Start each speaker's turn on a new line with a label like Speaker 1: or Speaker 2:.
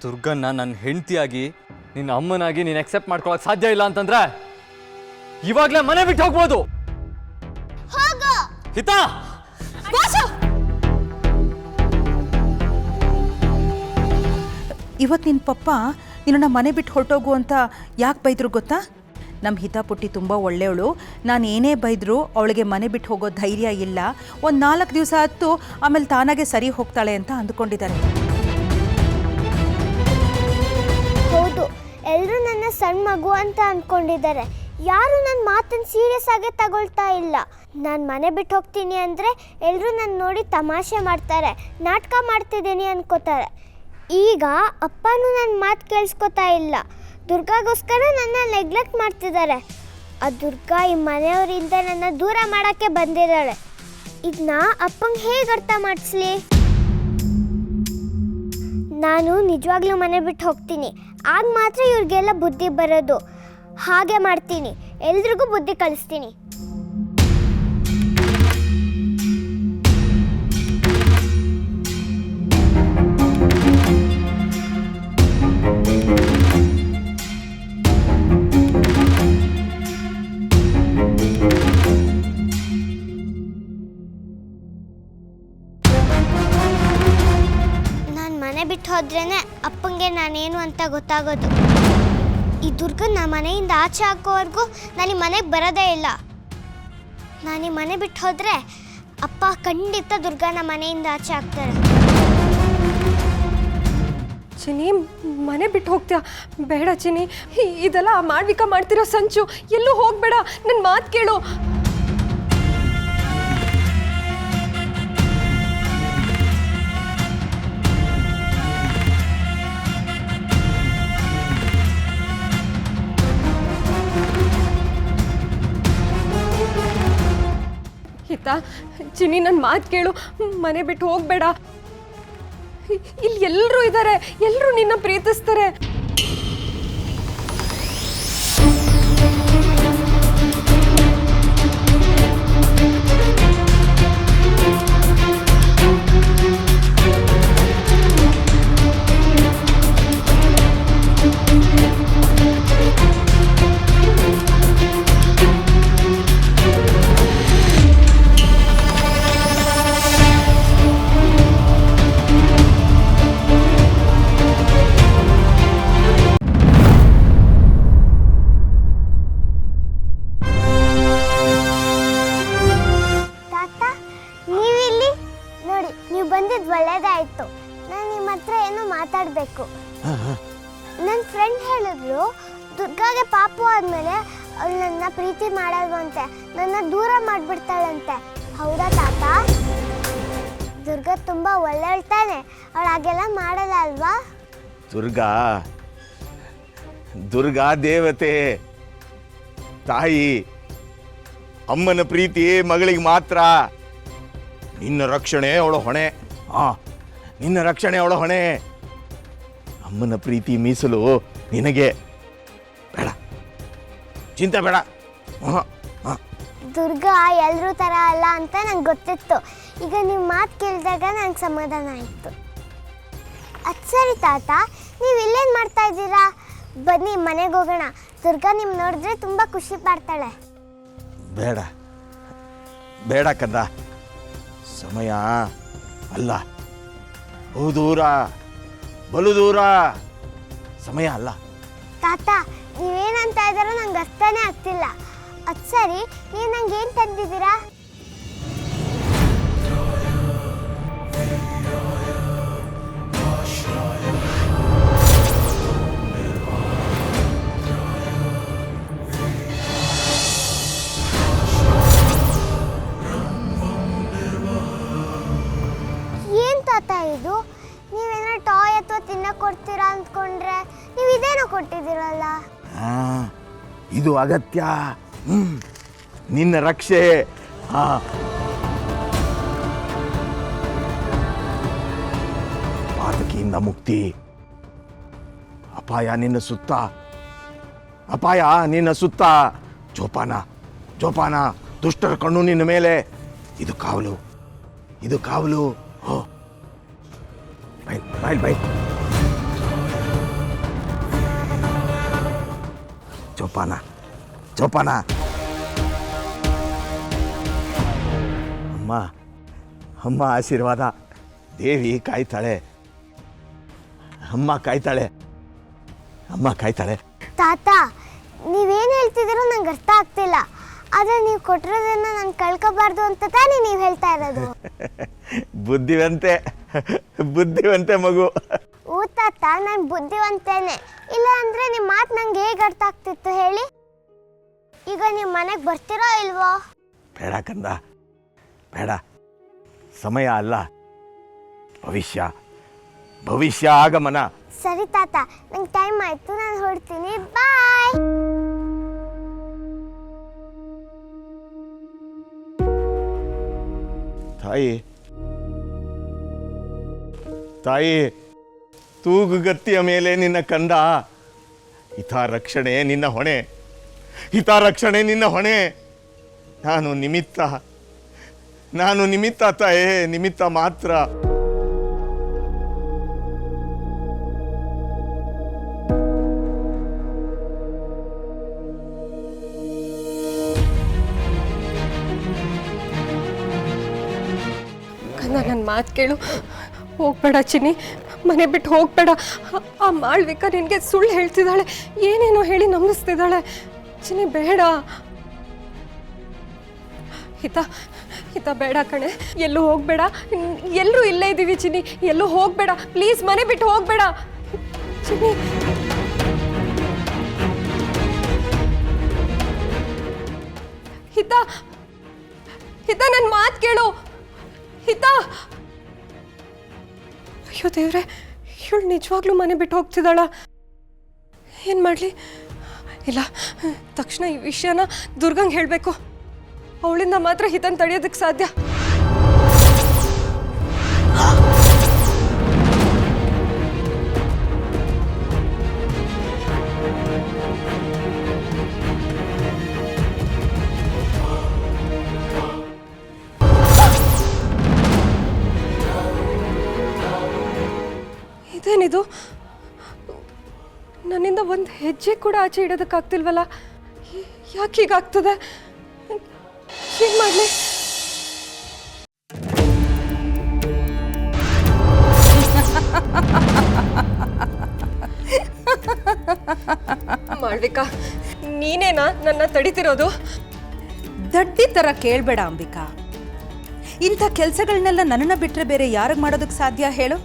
Speaker 1: ದುರ್ಗನ್ನ ನನ್ನ ಹೆಂಡತಿಯಾಗಿ ನಿನ್ನ ಅಮ್ಮನಾಗಿ ನೀನು ಅಕ್ಸೆಪ್ಟ್ ಮಾಡ್ಕೊಳಕ್ ಸಾಧ್ಯ ಇಲ್ಲ ಅಂತಂದ್ರೆ ಇವಾಗ್ಲೇ ಮನೆ ಬಿಟ್ಟು ಹೋಗ್ಬೋದು. ಹಿತಾ
Speaker 2: ಇವತ್ತು ನಿನ್ನ ಪಪ್ಪ ನಿನ್ನನ್ನು ಮನೆ ಬಿಟ್ಟು ಹೊರಟೋಗು ಅಂತ ಯಾಕೆ ಬೈದ್ರು ಗೊತ್ತಾ? ನಮ್ಮ ಹಿತಾಪುಟ್ಟಿ ತುಂಬ ಒಳ್ಳೆಯವಳು, ನಾನು ಏನೇ ಬೈದರೂ ಅವಳಿಗೆ ಮನೆ ಬಿಟ್ಟು ಹೋಗೋ ಧೈರ್ಯ ಇಲ್ಲ, ಒಂದು 4 ದಿವಸ ಹತ್ತು ಆಮೇಲೆ ತಾನಾಗೆ ಸರಿ ಹೋಗ್ತಾಳೆ ಅಂತ ಅಂದ್ಕೊಂಡಿದ್ದಾರೆ.
Speaker 3: ಹೌದು, ಎಲ್ಲರೂ ನನ್ನ ಸಣ್ಣ ಮಗು ಅಂತ ಅಂದ್ಕೊಂಡಿದ್ದಾರೆ. ಯಾರು ನನ್ನ ಮಾತನ್ನು ಸೀರಿಯಸ್ ಆಗಿ ತಗೊಳ್ತಾ ಇಲ್ಲ. ನಾನು ಮನೆ ಬಿಟ್ಟು ಹೋಗ್ತೀನಿ ಅಂದರೆ ಎಲ್ಲರೂ ನನ್ನ ನೋಡಿ ತಮಾಷೆ ಮಾಡ್ತಾರೆ, ನಾಟಕ ಮಾಡ್ತಿದ್ದೀನಿ ಅನ್ಕೋತಾರೆ. ಈಗ ಅಪ್ಪನೂ ನನ್ನ ಮಾತು ಕೇಳಿಸ್ಕೊತಾ ಇಲ್ಲ. ದುರ್ಗಾಗೋಸ್ಕರ ನನ್ನ ನೆಗ್ಲೆಕ್ಟ್ ಮಾಡ್ತಿದ್ದಾರೆ. ಆ ದುರ್ಗಾ ಈ ಮನೆಯವರಿಂದ ನನ್ನ ದೂರ ಮಾಡೋಕ್ಕೆ ಬಂದಿದ್ದಾಳೆ. ಇದನ್ನ ಅಪ್ಪಂಗೆ ಹೇಗೆ ಅರ್ಥ ಮಾಡಿಸ್ಲಿ? ನಾನು ನಿಜವಾಗ್ಲೂ ಮನೆ ಬಿಟ್ಟು ಹೋಗ್ತೀನಿ, ಆಗ ಮಾತ್ರ ಇವ್ರಿಗೆಲ್ಲ ಬುದ್ಧಿ ಬರೋದು. ಹಾಗೆ ಮಾಡ್ತೀನಿ, ಎಲ್ರಿಗೂ ಬುದ್ಧಿ ಕಲಿಸ್ತೀನಿ. ಮನೆ ಬಿಟ್ಟು ಹೋದ್ರೇನೆ ಅಪ್ಪಂಗೆ ನಾನೇನು ಅಂತ ಗೊತ್ತಾಗೋದು. ಈ ದುರ್ಗನ ಮನೆಯಿಂದ ಆಚೆ ಹಾಕೋವರೆಗೂ ನಾನು ಈ ಮನೆಗೆ ಬರೋದೇ ಇಲ್ಲ. ನಾನು ಈ ಮನೆ ಬಿಟ್ಟು ಹೋದರೆ ಅಪ್ಪ ಖಂಡಿತ ದುರ್ಗನ ಮನೆಯಿಂದ ಆಚೆ ಹಾಕ್ತಾರೆ.
Speaker 4: ಚಿನಿ, ಮನೆ ಬಿಟ್ಟು ಹೋಗ್ತೀಯಾ? ಬೇಡ ಚಿನಿ, ಇದೆಲ್ಲ ಮಾಡ್ಬೇಕಾ ಮಾಡ್ತಿರೋ ಸಂಚು. ಎಲ್ಲೂ ಹೋಗಬೇಡ, ನನ್ನ ಮಾತು ಕೇಳು. ಹಿತಾ, ಚಿನಿ, ನನ್ನ ಮಾತು ಕೇಳು. ಮನೆ ಬಿಟ್ಟು ಹೋಗಬೇಡ. ಇಲ್ಲಿ ಎಲ್ಲರೂ ಇದ್ದಾರೆ, ಎಲ್ಲರೂ ನಿನ್ನ ಪ್ರೀತಿಸ್ತಾರೆ.
Speaker 3: ಒಳ್ಳೇದಾಯ್ತು. ನಾನು ನಿಮ್ಮ ಹತ್ರ ಏನೋ ಮಾತಾಡಬೇಕು. ನನ್ನ ಫ್ರೆಂಡ್ ಹೇಳಿದ್ರು ದುರ್ಗಾಗೆ ಪಾಪು ಆದಮೇಲೆ ಅವಳು ನನ್ನ ಪ್ರೀತಿ ಮಾಡಲ್ವಂತೆ, ನನ್ನ ದೂರ ಮಾಡಿಬಿಡ್ತಾಳಂತೆ. ಹೌದಾ ತಾತ? ದುರ್ಗಾ ತುಂಬ ಒಳ್ಳೆಯವಳು ತಾನೆ, ಅವಳು ಹಾಗೆಲ್ಲ ಮಾಡಲ್ಲ ಅಲ್ವಾ?
Speaker 5: ದುರ್ಗಾ ದೇವತೆ ತಾಯಿ. ಅಮ್ಮನ ಪ್ರೀತಿ ಮಗಳಿಗೆ ಮಾತ್ರ. ನಿನ್ನ ರಕ್ಷಣೆ ಅವಳ ಹೊಣೆ. ನಿನ್ನ ರಕ್ಷಣೆ ಅವಳ ಹೊಣೆ. ಅಮ್ಮನ ಪ್ರೀತಿ ಮೀಸಲು ನಿನಗೆ. ಬೇಡ, ಚಿಂತೆ ಬೇಡ.
Speaker 3: ದುರ್ಗಾ ಎಲ್ಲರೂ ಥರ ಅಲ್ಲ ಅಂತ ನಂಗೆ ಗೊತ್ತಿತ್ತು. ಈಗ ನಿಮ್ಮ ಮಾತು ಕೇಳಿದಾಗ ನಂಗೆ ಸಮಾಧಾನ ಆಯಿತು. ಅದು ಸರಿ ತಾತ, ನೀವು ಇಲ್ಲೇನು ಮಾಡ್ತಾ ಇದ್ದೀರಾ? ಬನ್ನಿ ಮನೆಗೆ ಹೋಗೋಣ. ದುರ್ಗಾ ನಿಮ್ಮ ನೋಡಿದ್ರೆ ತುಂಬ ಖುಷಿ ಪಡ್ತಾಳೆ.
Speaker 5: ಬೇಡ ಬೇಡ ಕಂದ, ಸಮಯ ಅಲ್ಲ. ಬಹುದೂರ, ಬಲು ದೂರ. ಸಮಯ ಅಲ್ಲ.
Speaker 3: ತಾತ, ನೀವೇನಂತ ಇದ್ದಾರೋ ನಂಗೆ ಅರ್ಥನೇ ಆಗ್ತಿಲ್ಲ. ಅದು ಸರಿ, ನೀವು ನಂಗೆ ಏನು ತಂದಿದ್ದೀರಾ? ಏನು ತಾತ ಇದು? ನೀವೇನೋ ಟಾಯ್ ಅಥವಾ ತಿನ್ನಕ್ಕೆ ಕೊಡ್ತೀರಾ ಅಂದ್ಕೊಂಡ್ರೆ ನೀವು ಇದೇನೋ ಕೊಟ್ಟಿದ್ದೀರಲ್ಲ.
Speaker 5: ಇದು ಅಗತ್ಯ. ನಿನ್ನ ರಕ್ಷೆ. ಪಾತಕಿಯಿಂದ ಮುಕ್ತಿ. ಅಪಾಯ ನಿನ್ನ ಸುತ್ತ, ಅಪಾಯ ನಿನ್ನ ಸುತ್ತ. ಜೋಪಾನ ಜೋಪಾನ, ದುಷ್ಟರ ಕಣ್ಣು ನಿನ್ನ ಮೇಲೆ. ಇದು ಕಾವಲು, ಇದು ಕಾವಲು. Bye bye bye. ಜೋಪಾನ ಜೋಪಾನ. ಅಮ್ಮ ಅಮ್ಮ ಆಶೀರ್ವಾದ. ದೇವಿ ಕಾಯ್ತಾಳೆ, ಅಮ್ಮ ಕಾಯ್ತಾಳೆ, ಅಮ್ಮ ಕಾಯ್ತಾಳೆ.
Speaker 3: ತಾತ ನೀವೇನು ಹೇಳ್ತಿದ್ದೀರೋ ನಂಗೆ ಅರ್ಥ ಆಗ್ತಿಲ್ಲ. ಆದರೆ ನೀವು ಕೊಟ್ಟಿರೋದನ್ನ ನಾನು ಕಳ್ಕೊಬಾರ್ದು ಅಂತ ತಾನೇ ನೀವು ಹೇಳ್ತಾ ಇರೋದು.
Speaker 5: ಬುದ್ಧಿವಂತೆ ಬುದ್ಧಿವಂತೆ ಮಗು.
Speaker 3: ಊ ತಾತ ನಾನು ಬುದ್ಧಿವಂತೇನೆ. ಇಲ್ಲ ಅಂದರೆ ನಿಮ್ಮ ಮಾತು ನಂಗೆ ಹೇಗೆ ಅರ್ಥ ಆಗ್ತಿತ್ತು ಹೇಳಿ? ಈಗ ನೀವು ಮನೆಗೆ ಬರ್ತೀರೋ ಇಲ್ವೋ?
Speaker 5: ಬೇಡ ಕಂದ, ಬೇಡ. ಸಮಯ ಅಲ್ಲ, ಭವಿಷ್ಯ, ಭವಿಷ್ಯ ಆಗಮನ.
Speaker 3: ಸರಿ ತಾತ, ನಂಗೆ ಟೈಮ್ ಆಯಿತು, ನಾನು ಹೊರಡ್ತೀನಿ. ಬಾಯ್.
Speaker 5: ತಾಯಿ ತಾಯಿ, ತೂಗುಗತ್ತಿಯ ಮೇಲೆ ನಿನ್ನ ಕಂದ. ಹಿತರಕ್ಷಣೆ ನಿನ್ನ ಹೊಣೆ, ಹಿತರಕ್ಷಣೆ ನಿನ್ನ ಹೊಣೆ. ನಾನು ನಿಮಿತ್ತ, ನಾನು ನಿಮಿತ್ತ ತಾಯೇ, ನಿಮಿತ್ತ ಮಾತ್ರ.
Speaker 4: ನನ್ನ ಮಾತು ಕೇಳು, ಹೋಗ್ಬೇಡ ಚಿನ್ನಿ, ಮನೆ ಬಿಟ್ಟು ಹೋಗ್ಬೇಡ. ಆ ಮಾಳ್ವಿಕ ನಿನಗೆ ಸುಳ್ಳು ಹೇಳ್ತಿದ್ದಾಳೆ, ಏನೇನೋ ಹೇಳಿ ನಂಬಿಸ್ತಿದ್ದಾಳೆ. ಚಿನ್ನಿ ಬೇಡ. ಹಿತ ಹಿತ ಬೇಡ ಕಣೆ, ಎಲ್ಲೂ ಹೋಗ್ಬೇಡ. ಎಲ್ಲರೂ ಇಲ್ಲೇ ಇದ್ದೀವಿ ಚಿನ್ನಿ, ಎಲ್ಲೂ ಹೋಗ್ಬೇಡ ಪ್ಲೀಸ್, ಮನೆ ಬಿಟ್ಟು ಹೋಗ್ಬೇಡ ಚಿನ್ನಿ. ಹಿತ ಹಿತ ನನ್ನ ಮಾತು ಕೇಳು ಹಿತ. ಅಯ್ಯೋ ದೇವ್ರೆ, ಇವಳು ನಿಜವಾಗ್ಲೂ ಮನೆ ಬಿಟ್ಟು ಹೋಗ್ತಿದ್ದಾಳ? ಏನು ಮಾಡಲಿ? ಇಲ್ಲ, ತಕ್ಷಣ ಈ ವಿಷಯನ ದುರ್ಗಂಗೆ ಹೇಳಬೇಕು. ಅವಳಿಂದ ಮಾತ್ರ ಹಿತನ್ ತಡೆಯೋದಕ್ಕೆ ಸಾಧ್ಯ. ಇದೇನಿದು? ನನ್ನಿಂದ ಒಂದು ಹೆಜ್ಜೆ ಕೂಡ ಆಚೆ ಇಡೋದಕ್ಕಾಗ್ತಿಲ್ವಲ್ಲ. ಯಾಕೆ ಹೀಗಾಗ್ತದೆ? ಏನು ಮಾಡಲಿ? ಮಾಳ್ವಿಕಾ, ನೀನೇನಾ ನನ್ನ ತಡಿತಿರೋದು?
Speaker 2: ದಡ್ಡಿ ಥರ ಕೇಳಬೇಡ ಅಂಬಿಕಾ. ಇಂಥ ಕೆಲಸಗಳನ್ನೆಲ್ಲ ನನ್ನನ್ನು ಬಿಟ್ಟರೆ ಬೇರೆ ಯಾರಿಗೆ ಮಾಡೋದಕ್ಕೆ ಸಾಧ್ಯ ಹೇಳು?